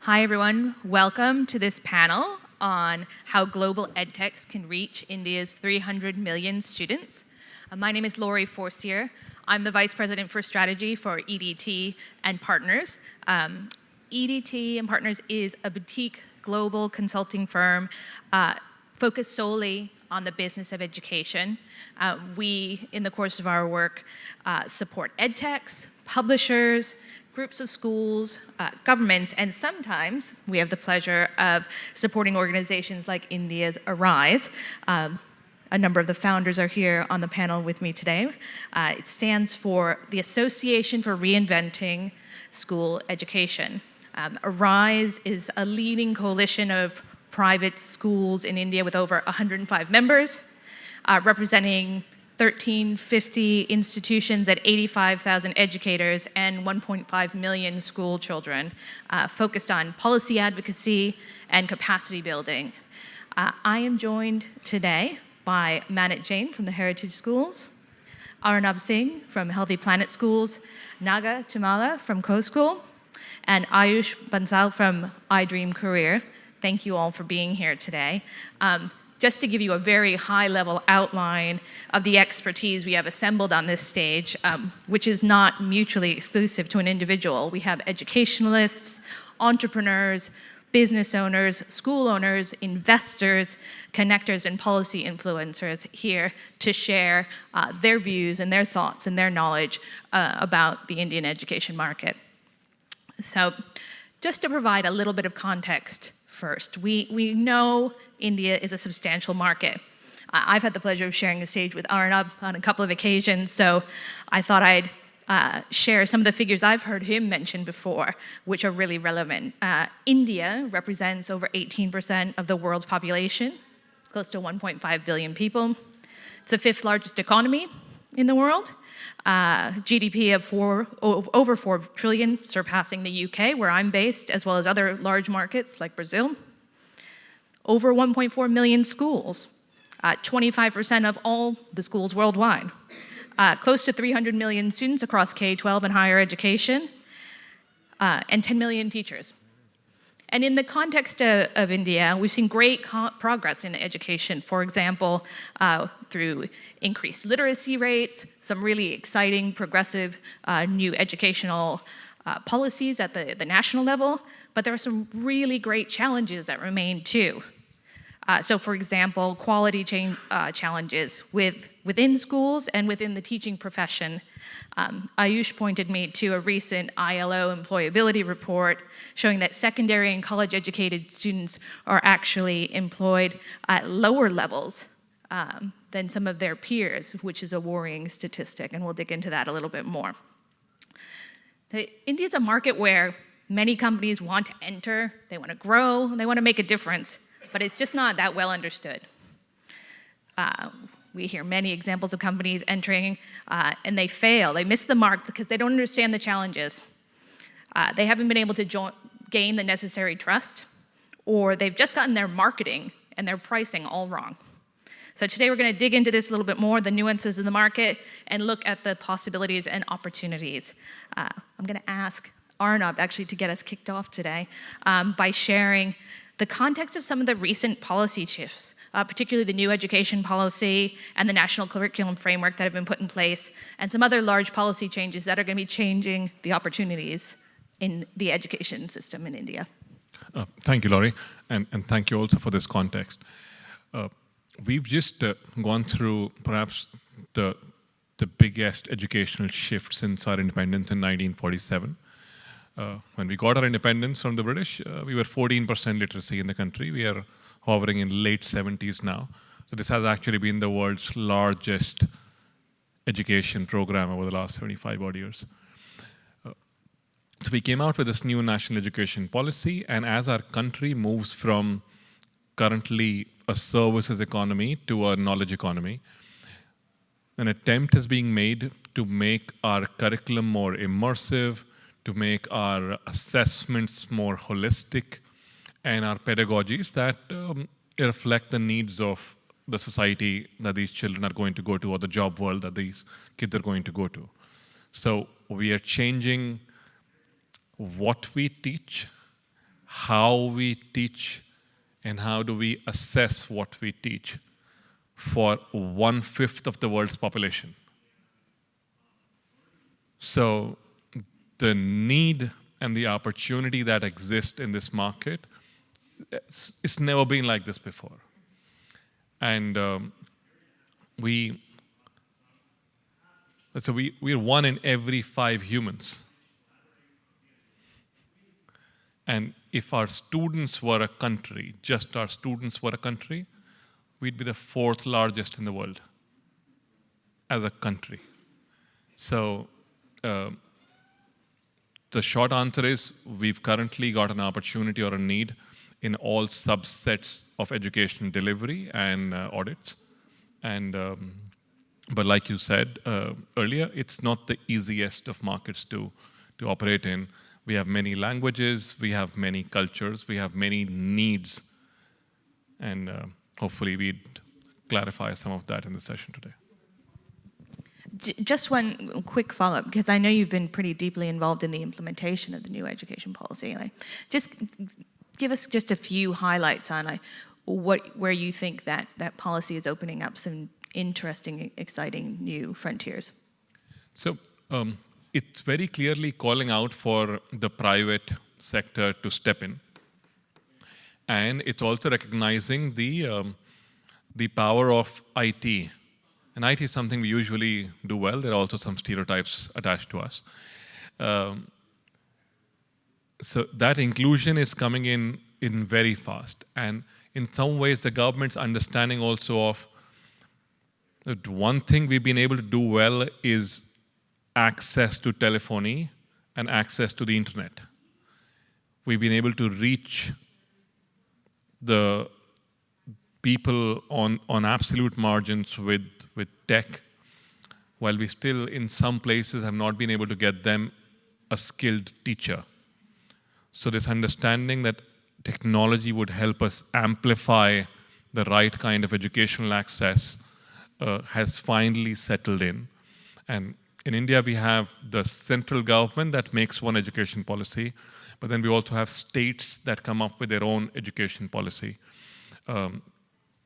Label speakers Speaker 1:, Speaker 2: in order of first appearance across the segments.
Speaker 1: Hi, everyone. Welcome to this panel on how global EdTechs can reach India's 300 million students. My name is Laurie Forcier. I'm the Vice President for Strategy for EDT and Partners. EDT and Partners is a boutique global consulting firm focused solely on the business of education. We, in the course of our work, support EdTechs, publishers, groups of schools, governments, and sometimes we have the pleasure of supporting organizations like India's Arise. A number of the founders are here on the panel with me today. It stands for the Association for Reinventing School Education. Arise is a leading coalition of private schools in India with over 105 members, representing 1,350 institutions at 85,000 educators and 1.5 million school children, focused on policy advocacy and capacity building. I am joined today by Manit Jain from the Heritage Schools, Arunabh Singh from Healthy Planet Schools, Naga Tummala from Co-School, and Ayush Bansal from iDream Career. Thank you all for being here today. Just to give you a very high-level outline of the expertise we have assembled on this stage, which is not mutually exclusive to an individual. We have educationalists, entrepreneurs, business owners, school owners, investors, connectors, and policy influencers here to share their views and their thoughts and their knowledge about the Indian education market. So just to provide a little bit of context first, we know India is a substantial market. I've had the pleasure of sharing the stage with Arunabh on a couple of occasions, so I thought I'd share some of the figures I've heard him mention before, which are really relevant. India represents over 18% of the world's population, close to 1.5 billion people. It's the fifth largest economy in the world. GDP of over 4 trillion, surpassing the UK, where I'm based, as well as other large markets like Brazil. Over 1.4 million schools, 25% of all the schools worldwide. Close to 300 million students across K-12 and higher education, and 10 million teachers. And in the context of India, we've seen great progress in education. For example, through increased literacy rates, some really exciting, progressive new educational policies at the national level, but there are some really great challenges that remain too. So for example, quality challenges within schools and within the teaching profession. Ayush pointed me to a recent ILO employability report showing that secondary and college-educated students are actually employed at lower levels than some of their peers, which is a worrying statistic, and we'll dig into that a little bit more. India is a market where many companies want to enter, they want to grow, they want to make a difference, but it's just not that well understood. We hear many examples of companies entering and they fail. They miss the mark because they don't understand the challenges. They haven't been able to gain the necessary trust, or they've just gotten their marketing and their pricing all wrong. So today we're going to dig into this a little bit more, the nuances in the market, and look at the possibilities and opportunities. I'm going to ask Arunabh actually to get us kicked off today by sharing the context of some of the recent policy shifts, particularly the new education policy and the national curriculum framework that have been put in place, and some other large policy changes that are going to be changing the opportunities in the education system in India.
Speaker 2: Thank you, Laurie, and thank you also for this context. We've just gone through perhaps the biggest educational shift since our independence in 1947. When we got our independence from the British, we were 14% literacy in the country. We are hovering in late 70s now. So this has actually been the world's largest education program over the last 75 odd years. So we came out with this new national education policy, and as our country moves from currently a services economy to a knowledge economy, an attempt is being made to make our curriculum more immersive, to make our assessments more holistic, and our pedagogies that reflect the needs of the society that these children are going to go to, or the job world that these kids are going to go to. So we are changing what we teach, how we teach and how do we assess what we teach for 1/5 of the world's population. So the need and the opportunity that exists in this market, it's never been like this before. And we're 1 in every 5 humans. And if our students were a country, just our students were a country, we'd be the 4th largest in the world as a country. So the short answer is we've currently got an opportunity or a need in all subsets of education delivery and audits. And but like you said earlier, it's not the easiest of markets to operate in. We have many languages, we have many cultures, we have many needs. And hopefully we'd clarify some of that in the session today.
Speaker 1: Just one quick follow-up, because I know you've been pretty deeply involved in the implementation of the new education policy. Just give us just a few highlights on where you think that policy is opening up some interesting, exciting new frontiers.
Speaker 2: So it's very clearly calling out for the private sector to step in. And it's also recognizing the power of IT. And IT is something we usually do well. There are also some stereotypes attached to us. So that inclusion is coming in very fast. And in some ways, the government's understanding also of that one thing we've been able to do well is access to telephony and access to the internet. We've been able to reach the people on absolute margins with tech, while we still, in some places, have not been able to get them a skilled teacher. So this understanding that technology would help us amplify the right kind of educational access has finally settled in. And in India, we have the central government that makes one education policy, but then we also have states that come up with their own education policy.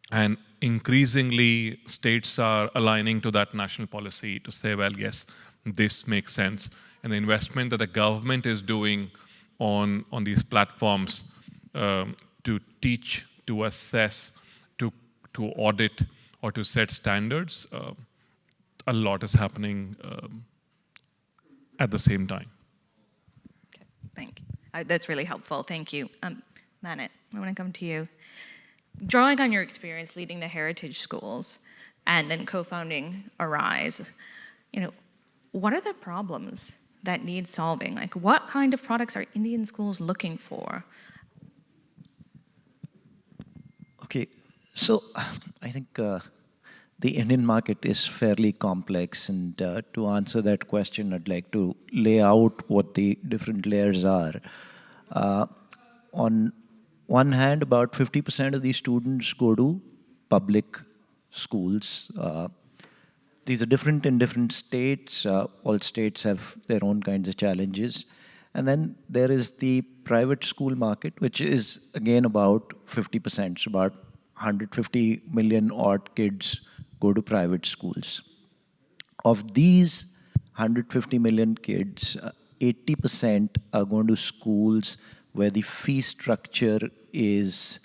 Speaker 2: And increasingly, states are aligning to that national policy to say, well, yes, this makes sense. And the investment that the government is doing on these platforms to teach, to assess, to audit, or to set standards, a lot is happening at the same time.
Speaker 1: Okay, thank you. That's really helpful. Thank you. Manit, I want to come to you. Drawing on your experience leading the heritage schools and then co-founding Arise, what are the problems that need solving? Like, what kind of products are Indian schools looking for?
Speaker 3: Okay, so I think the Indian market is fairly complex, and to answer that question, I'd like to lay out what the different layers are. On one hand, about 50% of these students go to public schools. These are different in different states. All states have their own kinds of challenges. And then there is the private school market, which is, again, about 50%. So about 150 million odd kids go to private schools. Of these 150 million kids, 80% are going to schools where the fee structure is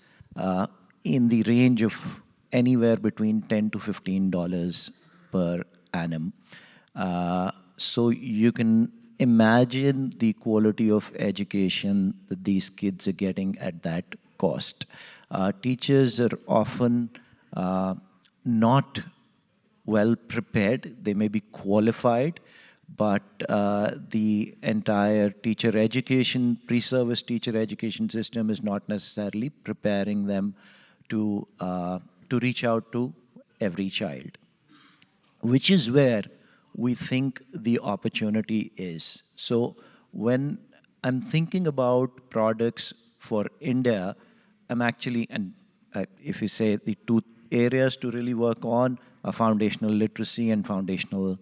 Speaker 3: in the range of anywhere between $10 to $15 per annum. So you can imagine the quality of education that these kids are getting at that cost. Teachers are often not well prepared. They may be qualified, but the entire teacher education, pre-service teacher education system is not necessarily preparing them to reach out to every child, which is where we think the opportunity is. So when I'm thinking about products for India, I'm actually, and if you say the two areas to really work on are foundational literacy and foundational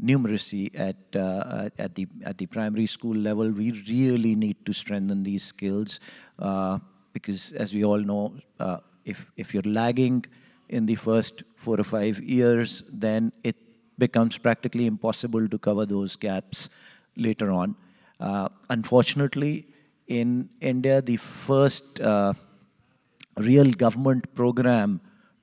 Speaker 3: numeracy at the primary school level. We really need to strengthen these skills because, as we all know, if you're lagging in the first 4 or 5 years, then it becomes practically impossible to cover those gaps later on. Unfortunately, in India, the first real government program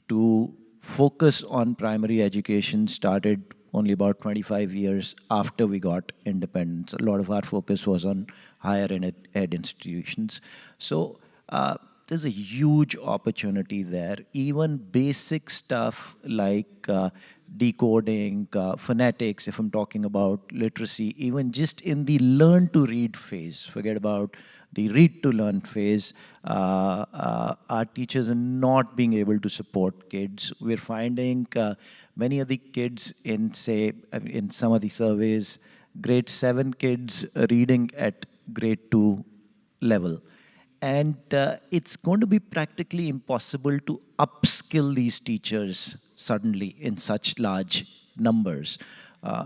Speaker 3: to focus on primary education started only about 25 years after we got independence. A lot of our focus was on higher ed institutions. So there's a huge opportunity there. Even basic stuff like decoding, phonetics, if I'm talking about literacy, even just in the learn to read phase, forget about the read to learn phase, our teachers are not being able to support kids. We're finding many of the kids in, say, in some of the surveys, grade 7 kids reading at grade 2 level. And it's going to be practically impossible to upskill these teachers suddenly in such large numbers.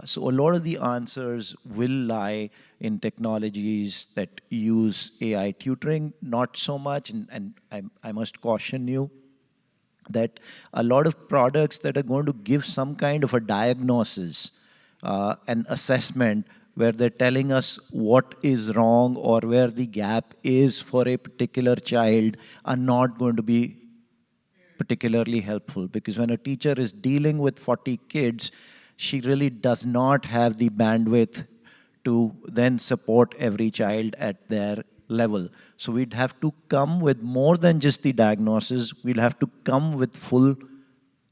Speaker 3: So a lot of the answers will lie in technologies that use AI tutoring, not so much, and I must caution you that a lot of products that are going to give some kind of a diagnosis, an assessment, where they're telling us what is wrong or where the gap is for a particular child are not going to be particularly helpful. Because when a teacher is dealing with 40 kids, she really does not have the bandwidth to then support every child at their level. So we'd have to come with more than just the diagnosis. We'll have to come with full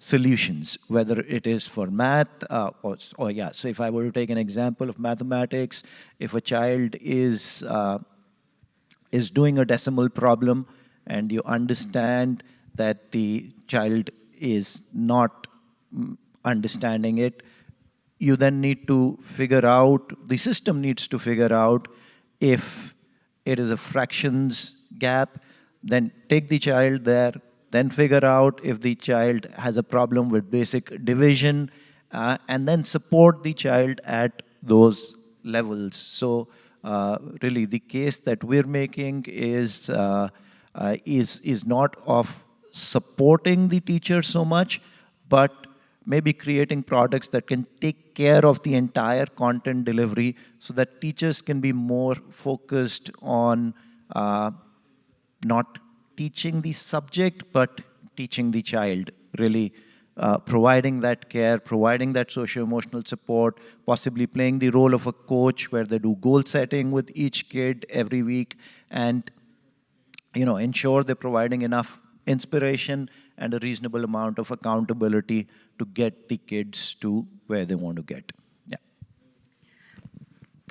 Speaker 3: solutions, whether it is for math or yeah. So if I were to take an example of mathematics, if a child is doing a decimal problem and you understand that the child is not understanding it, you then need to figure out, the system needs to figure out if it is a fractions gap, then take the child there, then figure out if the child has a problem with basic division, and then support the child at those levels. So really the case that we're making is not of supporting the teacher so much, but maybe creating products that can take care of the entire content delivery so that teachers can be more focused on not teaching the subject, but teaching the child, really providing that care, providing that socio-emotional support, possibly playing the role of a coach where they do goal setting with each kid every week, and ensure they're providing enough inspiration and a reasonable amount of accountability to get the kids to where they want to get. Yeah.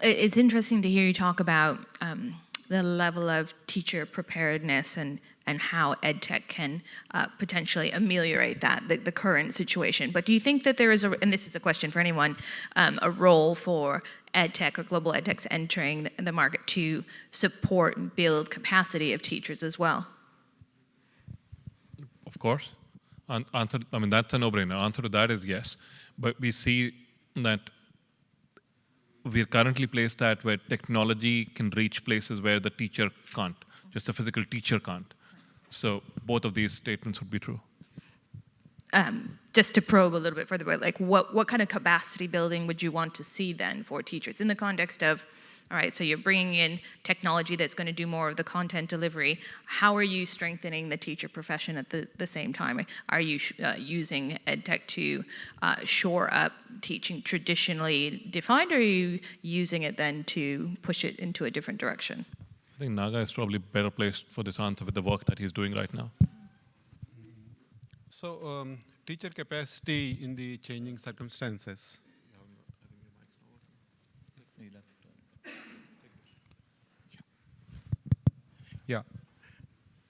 Speaker 1: It's interesting to hear you talk about the level of teacher preparedness and how EdTech can potentially ameliorate that, the current situation. But do you think that there is and this is a question for anyone, a role for EdTech or global EdTechs entering the market to support and build capacity of teachers as well?
Speaker 2: Of course. Answer, I mean, that's a no-brainer. Answer to that is yes. But we see that we're currently placed at where technology can reach places where the teacher can't, just the physical teacher can't. So both of these statements would be true.
Speaker 1: Just to probe a little bit further, like what kind of capacity building would you want to see then for teachers in the context of, all right, so you're bringing in technology that's going to do more of the content delivery. How are you strengthening the teacher profession at the same time? Are you using EdTech to shore up teaching traditionally defined, or are you using it then to push it into a different direction?
Speaker 2: I think Naga is probably better placed for this answer with the work that he's doing right now.
Speaker 4: So, teacher capacity in the changing circumstances. Yeah.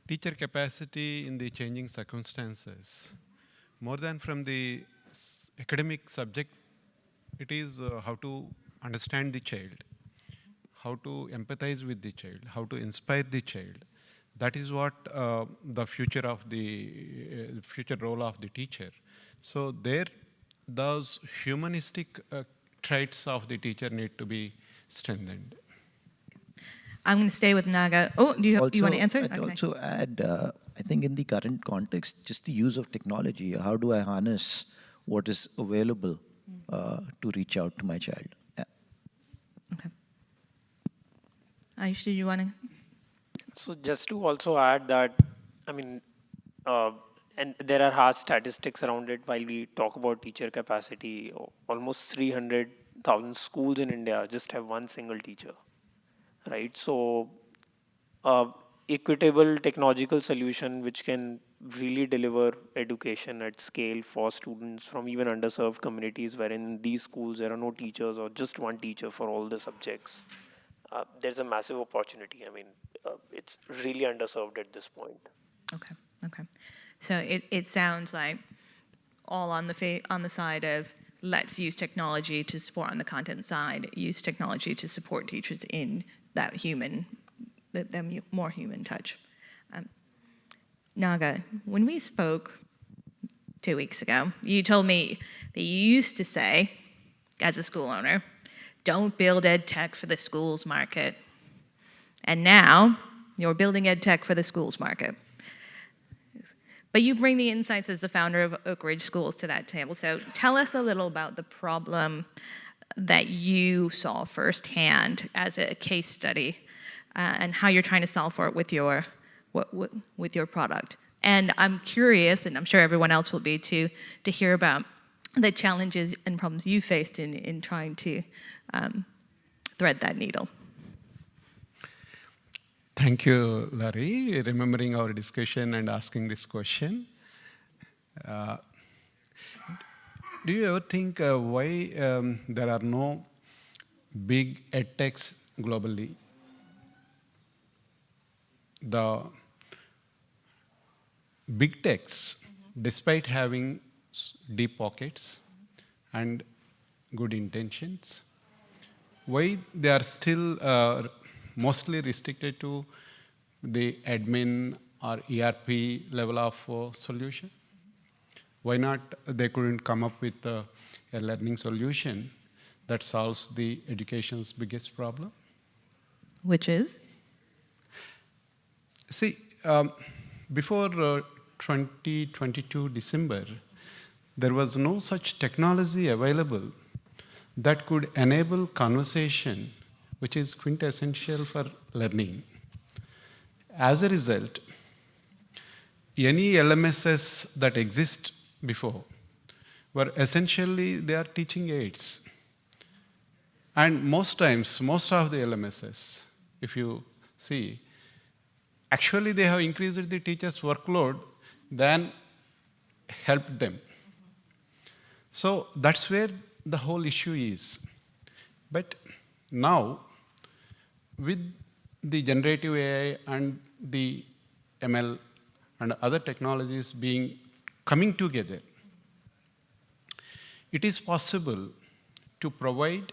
Speaker 4: Teacher capacity in the changing circumstances. More than from the academic subject, it is how to understand the child, how to empathize with the child, how to inspire the child. That is what the future of the future role of the teacher. So there, those humanistic traits of the teacher need to be strengthened.
Speaker 1: I'm going to stay with Naga. Oh, do you want to answer?
Speaker 3: I'd also add, I think in the current context, just the use of technology. How do I harness what is available to reach out to my child? Yeah.
Speaker 1: Okay. Ayush, did you want to?
Speaker 5: So just to also add that, I mean, and there are hard statistics around it while we talk about teacher capacity. Almost 300,000 schools in India just have one single teacher, right? So equitable technological solution which can really deliver education at scale for students from even underserved communities wherein in these schools there are no teachers or just one teacher for all the subjects. There's a massive opportunity. I mean, it's really underserved at this point.
Speaker 1: Okay. Okay. So it sounds like all on the side of let's use technology to support on the content side, use technology to support teachers in that human, that more human touch. Naga, when we spoke 2 weeks ago, you told me that you used to say, as a school owner, don't build EdTech for the schools market. And now you're building EdTech for the schools market. But you bring the insights as the founder of Oak Ridge Schools to that table. So tell us a little about the problem that you saw firsthand as a case study and how you're trying to solve for it with your product. And I'm curious, and I'm sure everyone else will be too, to hear about the challenges and problems you faced in trying to thread that needle.
Speaker 4: Thank you, Laurie, remembering our discussion and asking this question. Do you ever think why there are no big EdTechs globally? The big techs, despite having deep pockets and good intentions, why they are still mostly restricted to the admin or ERP level of solution? Why not they couldn't come up with a learning solution that solves the education's biggest problem?
Speaker 1: Which is?
Speaker 4: See, before 2022 December, there was no such technology available that could enable conversation, which is quintessential for learning. As a result, any LMSs that exist before were essentially, they are teaching aids. And most times, most of the LMSs, if you see, actually they have increased the teachers' workload than helped them. So that's where the whole issue is. But now, with the generative AI and the ML and other technologies coming together, it is possible to provide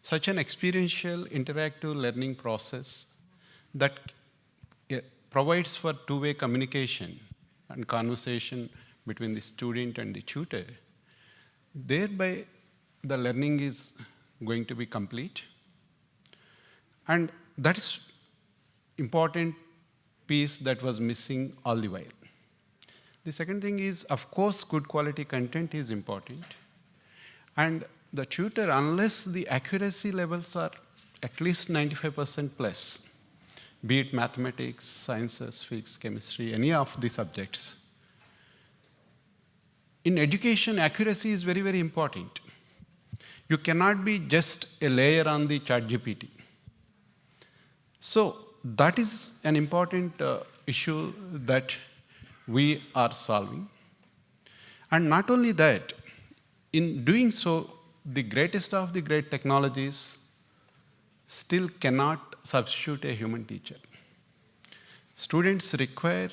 Speaker 4: such an experiential, interactive learning process that provides for two-way communication and conversation between the student and the tutor. Thereby, the learning is going to be complete. And that is important piece that was missing all the while. The second thing is, of course, good quality content is important. And the tutor, unless the accuracy levels are at least 95% plus, be it mathematics, sciences, physics, chemistry, any of the subjects. In education, accuracy is very, very important. You cannot be just a layer on the ChatGPT. So that is an important issue that we are solving. And not only that, in doing so, the greatest of the great technologies still cannot substitute a human teacher. Students require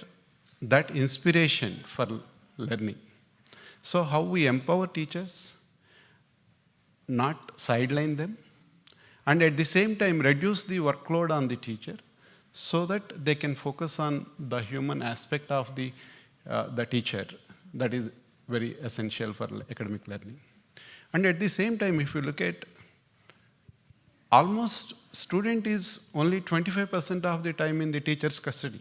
Speaker 4: that inspiration for learning. So how we empower teachers, not sideline them, and at the same time reduce the workload on the teacher so that they can focus on the human aspect of the teacher that is very essential for academic learning. And at the same time, if you look at almost student is only 25% of the time in the teacher's custody.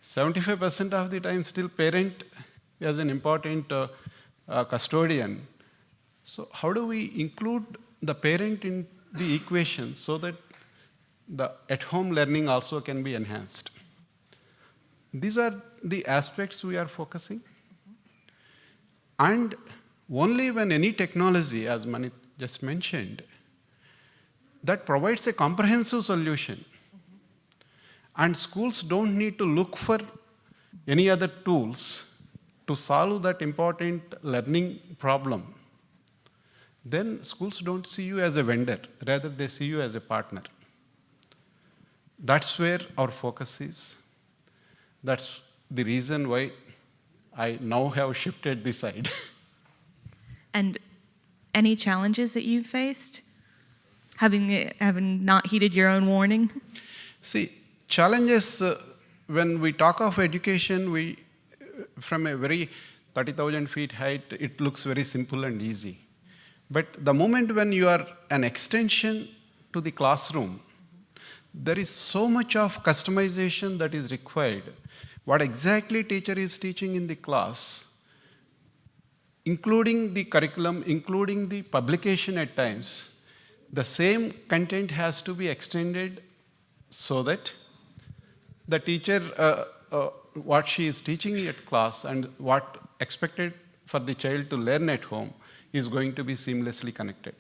Speaker 4: 75% of the time still parent is an important custodian. So how do we include the parent in the equation so that the at-home learning also can be enhanced? These are the aspects we are focusing. And only when any technology, as Manit just mentioned, that provides a comprehensive solution, and schools don't need to look for any other tools to solve that important learning problem, then schools don't see you as a vendor, rather they see you as a partner. That's where our focus is. That's the reason why I now have shifted this side.
Speaker 1: And any challenges that you've faced, having not heeded your own warning?
Speaker 4: See, challenges, when we talk of education, from a very 30,000 feet height, it looks very simple and easy. But the moment when you are an extension to the classroom, there is so much of customization that is required. What exactly teacher is teaching in the class, including the curriculum, including the publication at times, the same content has to be extended so that the teacher, what she is teaching at class and what expected for the child to learn at home is going to be seamlessly connected.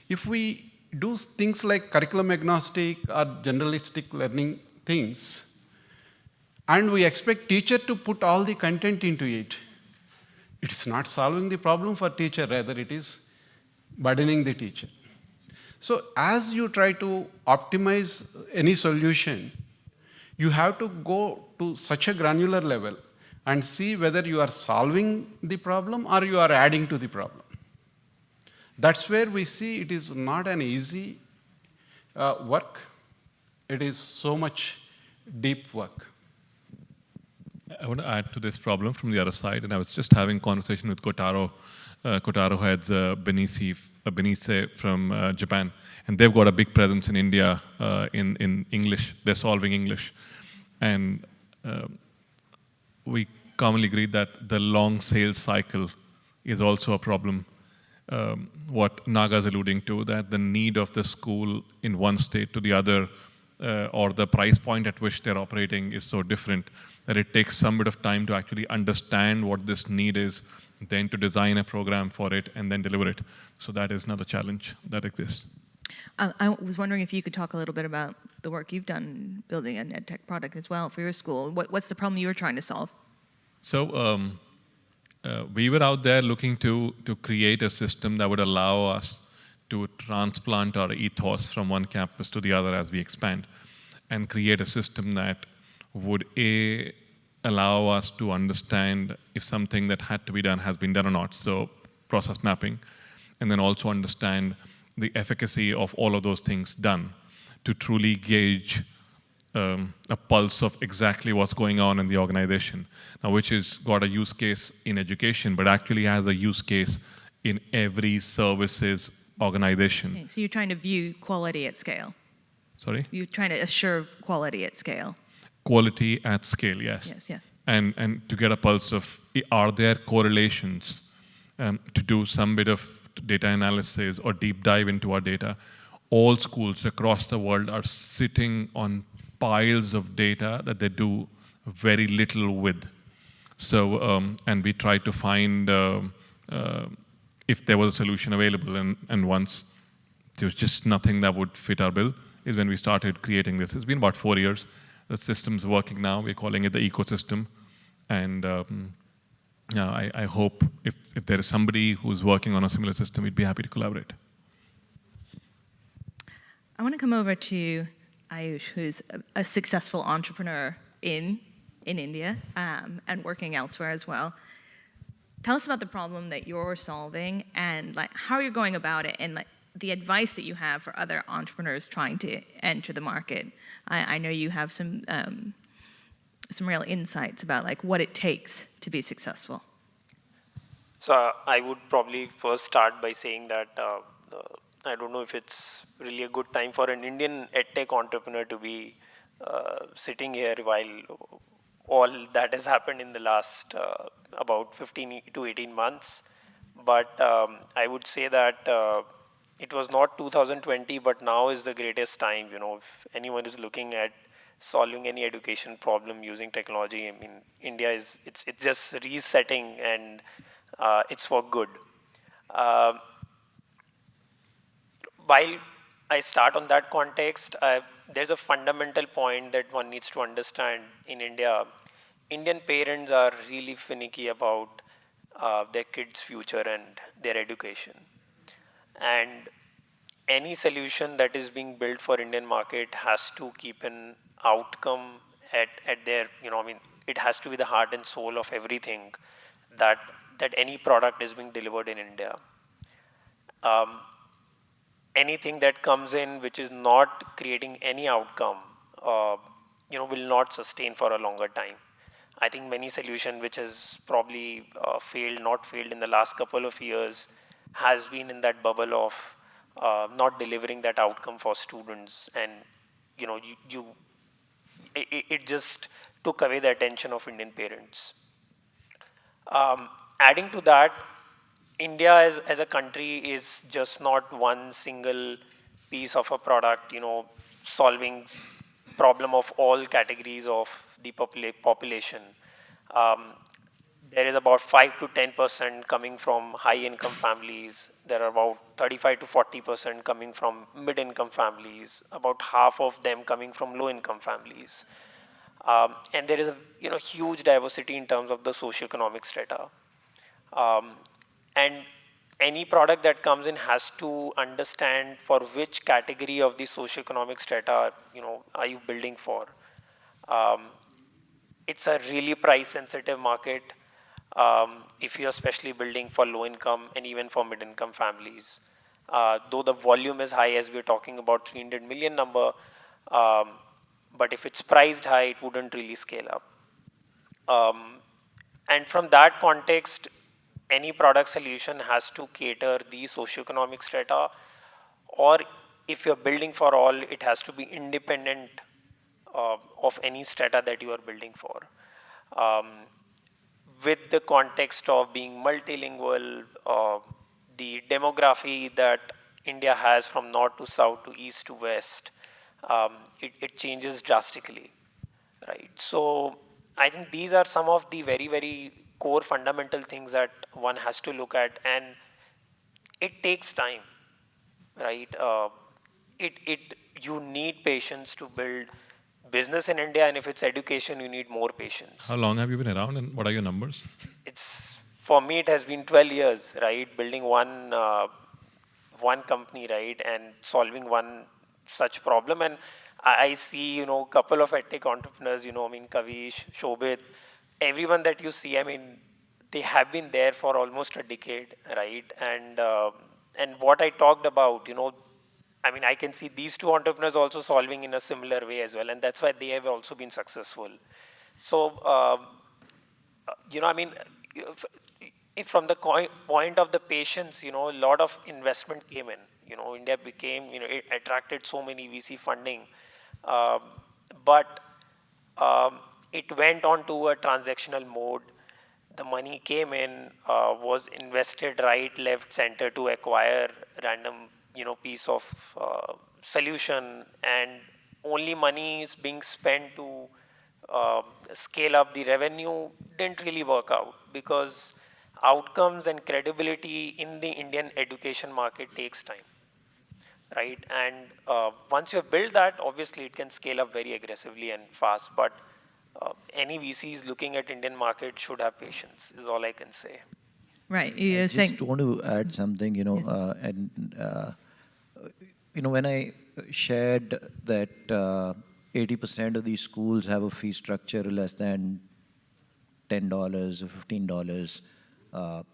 Speaker 4: If we do things like curriculum agnostic or generalistic learning things, and we expect teacher to put all the content into it, it's not solving the problem for teacher, rather it is burdening the teacher. So as you try to optimize any solution, you have to go to such a granular level and see whether you are solving the problem or you are adding to the problem. That's where we see it is not an easy work. It is so much deep work.
Speaker 2: I want to add to this problem from the other side, and I was just having a conversation with Kotaro. Kotaro heads Benice from Japan, and they've got a big presence in India in English. They're solving English. And we commonly agree that the long sales cycle is also a problem. What Naga's alluding to, that the need of the school in one state to the other, or the price point at which they're operating is so different that it takes some bit of time to actually understand what this need is, then to design a program for it, and then deliver it. So that is another challenge that exists.
Speaker 1: I was wondering if you could talk a little bit about the work you've done building an EdTech product as well for your school. What's the problem you were trying to solve?
Speaker 2: So we were out there looking to create a system that would allow us to transplant our ethos from one campus to the other as we expand, and create a system that would allow us to understand if something that had to be done has been done or not, so process mapping, and then also understand the efficacy of all of those things done to truly gauge a pulse of exactly what's going on in the organization. Now, which has got a use case in education, but actually has a use case in every services organization.
Speaker 1: Okay, so you're trying to view quality at scale.
Speaker 2: Sorry?
Speaker 1: You're trying to assure quality at scale.
Speaker 2: Quality at scale, yes.
Speaker 1: Yes, yes.
Speaker 2: And to get a pulse of, are there correlations to do some bit of data analysis or deep dive into our data? All schools across the world are sitting on piles of data that they do very little with. So, and we tried to find if there was a solution available, and once there was just nothing that would fit our bill, is when we started creating this. It's been about 4 years. The system's working now. We're calling it the ecosystem. And yeah, I hope if there is somebody who's working on a similar system, we'd be happy to collaborate.
Speaker 1: I want to come over to Ayush, who's a successful entrepreneur in India and working elsewhere as well. Tell us about the problem that you're solving and like how you're going about it, and like the advice that you have for other entrepreneurs trying to enter the market. I know you have some real insights about like what it takes to be successful.
Speaker 5: So I would probably first start by saying that I don't know if it's really a good time for an Indian EdTech entrepreneur to be sitting here while all that has happened in the last about 15 to 18 months. But I would say that it was not 2020, but now is the greatest time. If anyone is looking at solving any education problem using technology, I mean, India it's just resetting, and it's for good. Uh, while I start on that context, there's a fundamental point that one needs to understand in India. Indian parents are really finicky about their kids' future and their education. And any solution that is being built for Indian market has to keep an outcome at their, I mean, it has to be the heart and soul of everything that that any product is being delivered in India. Um, Anything that comes in which is not creating any outcome, uh, will not sustain for a longer time. I think many solution which has probably not failed in the last couple of years has been in that bubble of not delivering that outcome for students, and it just took away the attention of Indian parents. Adding to that, India as a country is just not one single piece of a product, solving problem of all categories of the population. Um, there is about 5 to 10% coming from high income families. There are about 35 to 40% coming from mid income families, about half of them coming from low income families. And there is a huge diversity in terms of the socioeconomic strata. Um, and any product that comes in has to understand for which category of the socioeconomic strata are you building for. Um, it's a really price sensitive market, if you're especially building for low income and even for mid income families. Though the volume is high, as we're talking about 300 million number, um, but if it's priced high, it wouldn't really scale up. And from that context, any product solution has to cater the socioeconomic strata, or if you're building for all, it has to be independent of any strata that you are building for. Um, with the context of being multilingual, the demography that India has from north to south to east to west, it changes drastically, right? So I think these are some of the very, very core fundamental things that one has to look at, and it takes time, right? You need patience to build business in India, and if it's education, you need more patience.
Speaker 2: How long have you been around, and what are your numbers?
Speaker 5: It's for me, it has been 12 years, right? Building one company, right, and solving one such problem. And I see, couple of edtech entrepreneurs, I mean, Kavish, Shobit, everyone that you see, I mean, they have been there for almost a decade, right? And what I talked about, I mean, I can see these two entrepreneurs also solving in a similar way as well, and that's why they have also been successful. So, I mean, if from the point of the patients, a lot of investment came in. India became, it attracted so many VC funding, um, but it went on to a transactional mode. The money came in, was invested right, left, center to acquire random, piece of solution, and only money is being spent to scale up the revenue didn't really work out, because outcomes and credibility in the Indian education market takes time, right? And once you build that, obviously it can scale up very aggressively and fast, but any VCs looking at Indian market should have patience, is all I can say.
Speaker 1: Right.
Speaker 3: I
Speaker 1: You're saying.
Speaker 3: just want to add something, when I shared that 80% of these schools have a fee structure less than $10 or $15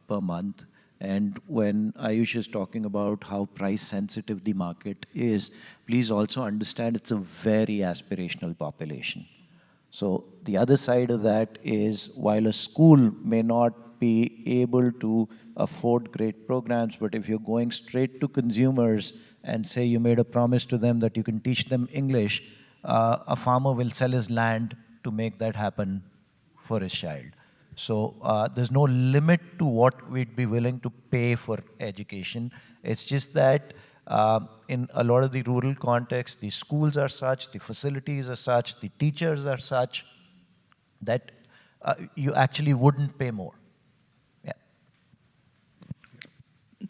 Speaker 3: per month. And when Ayush is talking about how price sensitive the market is, please also understand it's a very aspirational population. So the other side of that is, while a school may not not be able to afford great programs, but if you're going straight to consumers and say you made a promise to them that you can teach them English, a farmer will sell his land to make that happen for his child. So there's no limit to what we'd be willing to pay for education. It's just that in a lot of the rural contexts, the schools are such, the facilities are such, the teachers are such that you actually wouldn't pay more. Yeah.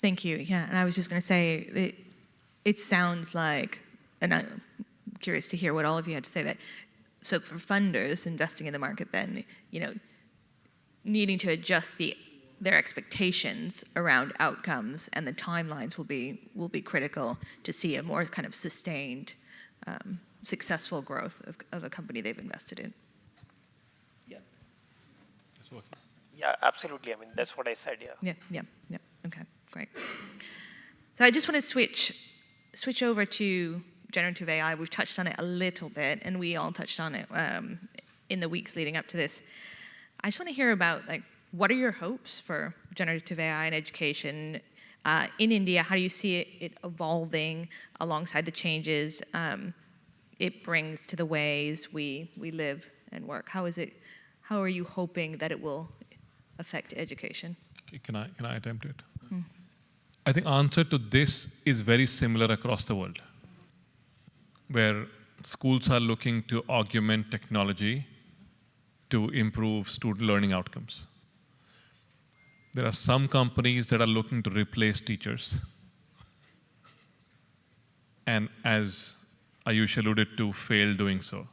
Speaker 1: Thank you. Yeah, and I was just going to say, it sounds like, and I'm curious to hear what all of you had to say, that so for funders investing in the market, then needing to adjust their expectations around outcomes and the timelines will be critical to see a more kind of sustained, successful growth of a company they've invested in.
Speaker 5: Yeah, absolutely. I mean, that's what I said, yeah.
Speaker 1: Yeah. Okay, great. So I just want to switch over to generative AI. We've touched on it a little bit, and we all touched on it in the weeks leading up to this. I just want to hear about, what are your hopes for generative AI in education in India? How do you see it evolving alongside the changes it brings to the ways we live and work? How are you hoping that it will affect education?
Speaker 2: Can I attempt it? I think answer to this is very similar across the world, where schools are looking to augment technology to improve student learning outcomes. There are some companies that are looking to replace teachers. And as Ayush alluded to, fail doing so.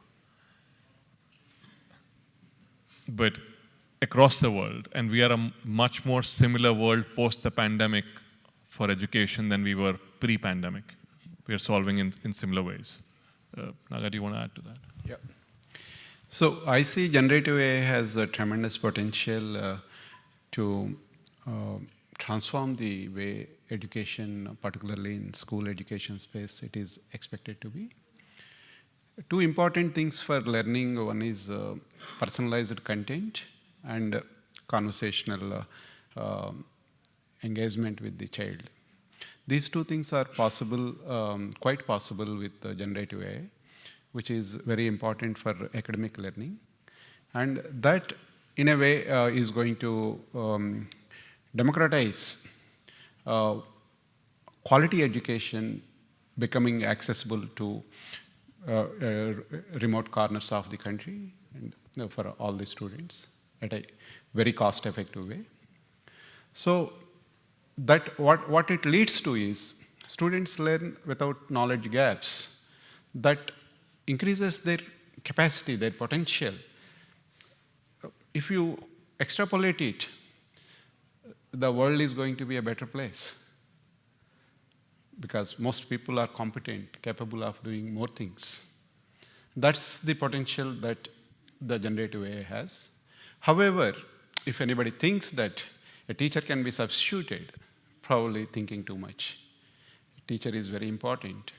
Speaker 2: But across the world, and we are a much more similar world post the pandemic for education than we were pre-pandemic. We are solving in similar ways. Naga, do you want to add to that?
Speaker 4: Yeah. So I see generative AI has a tremendous potential to transform the way education, particularly in school education space, it is expected to be. Two important things for learning. One is personalized content and conversational engagement with the child. These two things are possible, quite possible with generative AI, which is very important for academic learning. And that, in a way, is going to democratize quality education becoming accessible to remote corners of the country and for all the students at a very cost-effective way. So that what it leads to is students learn without knowledge gaps. That increases their capacity, their potential. If you extrapolate it, the world is going to be a better place because most people are competent, capable of doing more things. That's the potential that the generative AI has. However, if anybody thinks that a teacher can be substituted, probably thinking too much. A teacher is very important.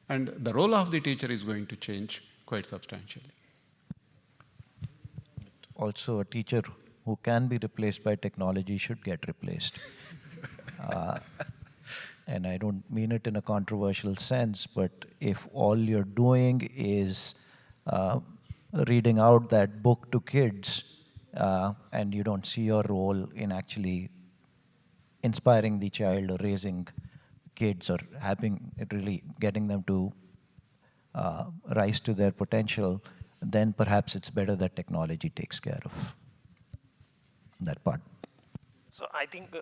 Speaker 4: And the role of the teacher is going to change quite substantially.
Speaker 3: Also, a teacher who can be replaced by technology should get replaced. And I don't mean it in a controversial sense, but if all you're doing is reading out that book to kids and you don't see your role in actually inspiring the child or raising kids or really getting them to rise to their potential, then perhaps it's better that technology takes care of that part.
Speaker 5: So I think,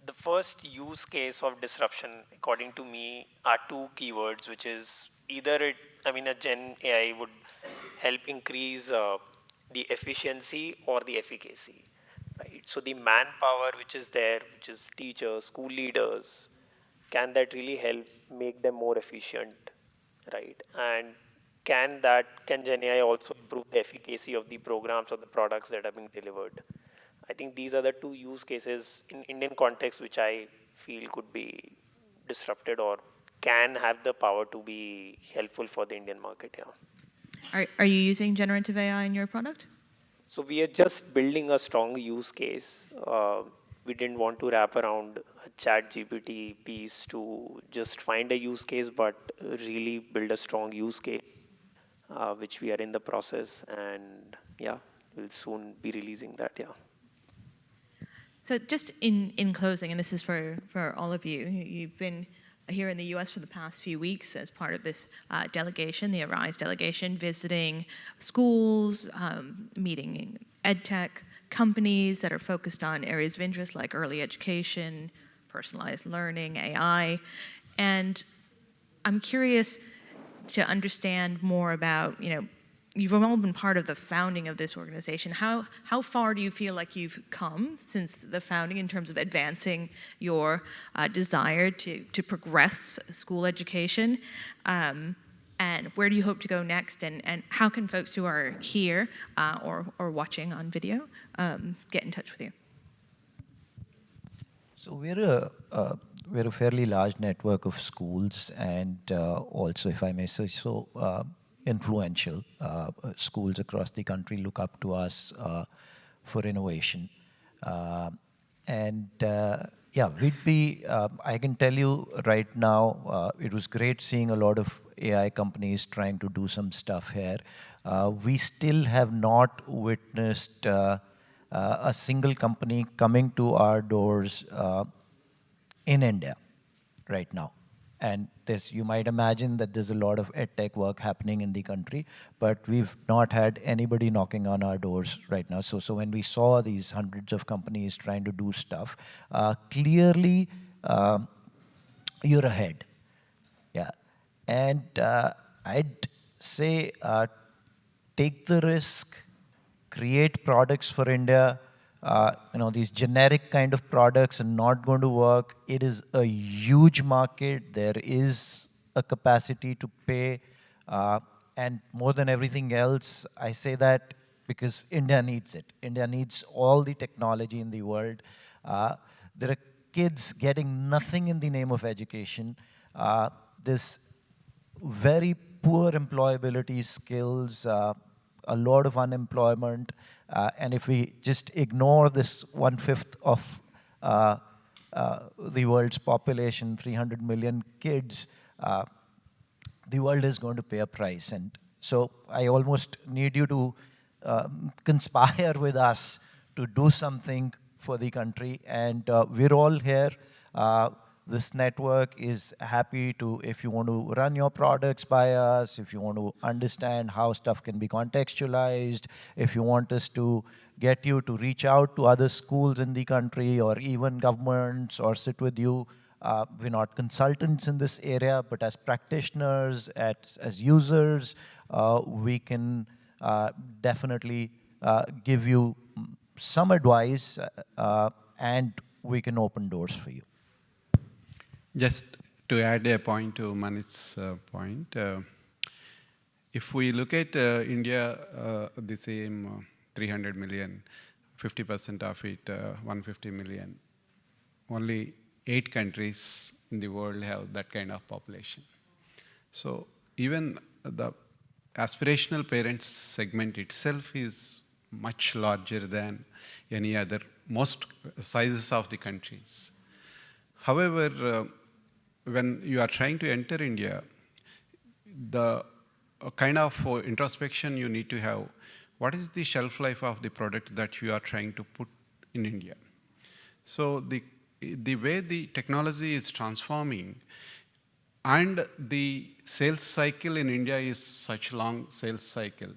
Speaker 5: the first use case of disruption, according to me, are two keywords, which is either a Gen AI would help increase the efficiency or the efficacy, right? So the manpower which is there, which is teachers, school leaders, can that really help make them more efficient, right? And can Gen AI also improve the efficacy of the programs or the products that are being delivered? I think these are the two use cases in Indian context which I feel could be disrupted or can have the power to be helpful for the Indian market. Yeah.
Speaker 1: Are you using generative AI in your product?
Speaker 5: So we are just building a strong use case. We didn't want to wrap around a chat GPT piece to just find a use case, but really build a strong use case, which we are in the process. And yeah, we'll soon be releasing that, yeah.
Speaker 1: So just in closing, and this is for all of you, you've been here in the US for the past few weeks as part of this delegation, the ARISE delegation, visiting schools, meeting EdTech companies that are focused on areas of interest like early education, personalized learning, AI. And I'm curious to understand more about, you've all been part of the founding of this organization. How far do you feel like you've come since the founding in terms of advancing your desire to progress school education? And where do you hope to go next? And how can folks who are here or watching on video get in touch with you?
Speaker 3: So we're a fairly large network of schools, and also, if I may say so, influential. Schools across the country look up to us for innovation. Yeah, we'd be, I can tell you right now, it was great seeing a lot of AI companies trying to do some stuff here. We still have not witnessed a single company coming to our doors in India right now. And you might imagine that there's a lot of EdTech work happening in the country, but we've not had anybody knocking on our doors right now. So when we saw these hundreds of companies trying to do stuff, clearly you're ahead. Yeah. And I'd say take the risk, create products for India. These generic kind of products are not going to work. It is a huge market. There is a capacity to pay. And more than everything else, I say that because India needs it. India needs all the technology in the world. There are kids getting nothing in the name of education. This very poor employability skills, a lot of unemployment, and if we just ignore this 1/5 of the world's population, 300 million kids, the world is going to pay a price. And so I almost need you to conspire with us to do something for the country, and we're all here. This network is happy to, if you want to run your products by us, if you want to understand how stuff can be contextualized, if you want us to get you to reach out to other schools in the country or even governments or sit with you. We're not consultants in this area, but as practitioners, as users, we can definitely give you some advice and we can open doors for you.
Speaker 4: Just to add a point to Manit's point, if we look at India, the same 300 million, 50% of it, 150 million, only 8 countries in the world have that kind of population. So even the aspirational parents segment itself is much larger than any other, most sizes of the countries. However, when you are trying to enter India, the kind of introspection you need to have, what is the shelf life of the product that you are trying to put in India? So the way the technology is transforming and the sales cycle in India is such long sales cycle,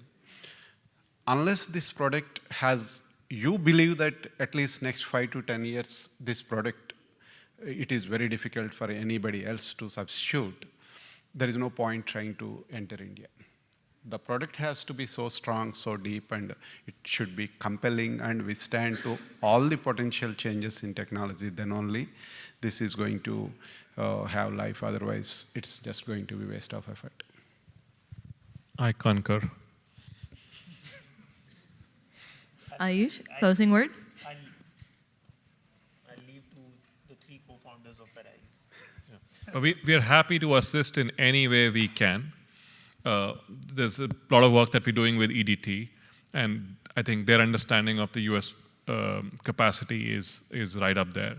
Speaker 4: unless this product has, you believe that at least next 5 to 10 years, this product, it is very difficult for anybody else to substitute. There is no point trying to enter India. The product has to be so strong, so deep, and it should be compelling and withstand to all the potential changes in technology. Then only this is going to have life. Otherwise, it's just going to be waste of effort.
Speaker 2: I concur.
Speaker 1: Ayush, closing word?
Speaker 5: I'll leave to the 3 co-founders of ARISE.
Speaker 2: We are happy to assist in any way we can. There's a lot of work that we're doing with EDT, and I think their understanding of the US capacity is right up there.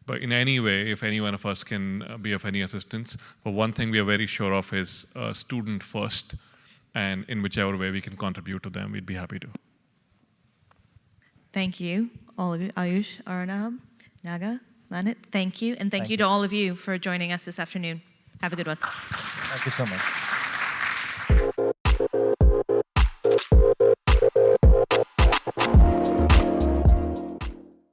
Speaker 2: But in any way, if any one of us can be of any assistance, but one thing we are very sure of is student first, and in whichever way we can contribute to them, we'd be happy to.
Speaker 1: Thank you, all of you. Ayush, Arunabh, Naga, Manit, thank you. And thank you
Speaker 3: you.
Speaker 1: to all of you for joining us this afternoon. Have a good one.
Speaker 3: Thank you so much.